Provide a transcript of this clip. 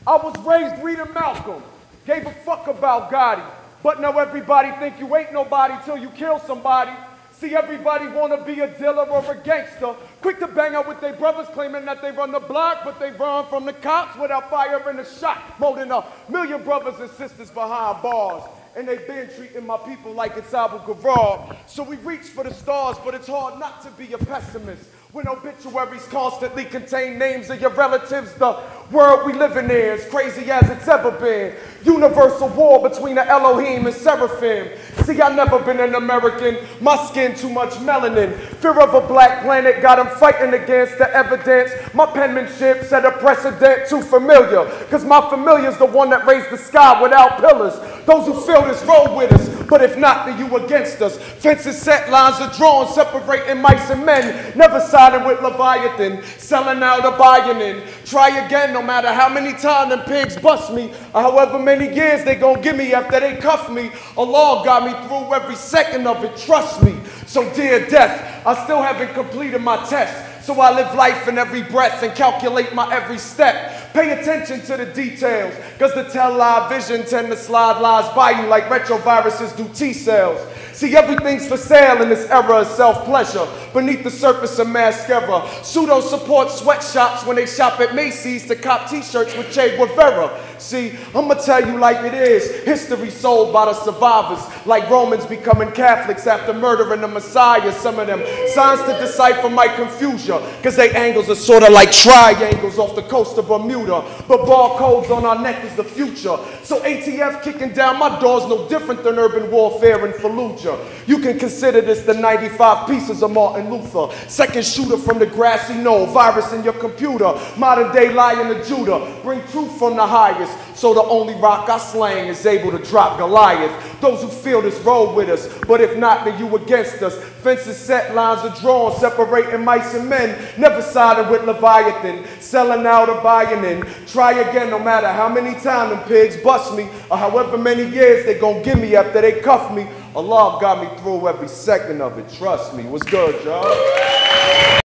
I was raised reading Malcolm, gave a fuck about Gotti. But now everybody think you ain't nobody till you kill somebody. See, everybody wanna be a dealer or a gangster, quick to bang out with their brothers claiming that they run the block, but they run from the cops without firing a shot. More than 1,000,000 brothers and sisters behind bars, and they been treating my people like it's Abu Ghraib. So we reach for the stars, but it's hard not to be a pessimist when obituaries constantly contain names of your relatives. The world we live in is crazy as it's ever been. Universal war between the Elohim and Seraphim. See, I never been an American, my skin too much melanin. Fear of a black planet got them fighting against the evidence. My penmanship set a precedent too familiar, cause my familiar's the one that raised the sky without pillars. Those who feel this roll with us, but if not, then you against us. Fences set, lines are drawn, separating mice and men. Never siding with Leviathan, selling out or buying in. Try again, no matter how many times them pigs bust me, or however many years they gon' give me after they cuff me. Allah got me through every second of it, trust me. So dear death, I still haven't completed my test. So I live life in every breath and calculate my every step. Pay attention to the details, cause the tell-lie vision tend to slide lies by you like retroviruses do T-cells. See, everything's for sale in this era of self-pleasure. Beneath the surface of mascara, pseudo-support sweatshops when they shop at Macy's to cop t-shirts with Che Guevara. See, I'ma tell you like it is. History sold by the survivors, like Romans becoming Catholics after murdering the Messiah. Some of them signs to decipher my confusion, cause they angles are sorta like triangles off the coast of Bermuda. But barcodes on our neck is the future. So ATF kicking down my door's no different than urban warfare in Fallujah. You can consider this the 95 pieces of Martin Luther. Second shooter from the grassy knoll, virus in your computer. Modern day lion of Judah, bring truth from the highest. So the only rock I slang is able to drop Goliath. Those who feel this roll with us, but if not, then you against us. Fences set, lines are drawn, separating mice and men. Never siding with Leviathan, selling out or buying in. Try again, no matter how many times them pigs bust me, or however many years they gon' give me after they cuff me. Allah got me through every second of it, trust me. What's good, y'all?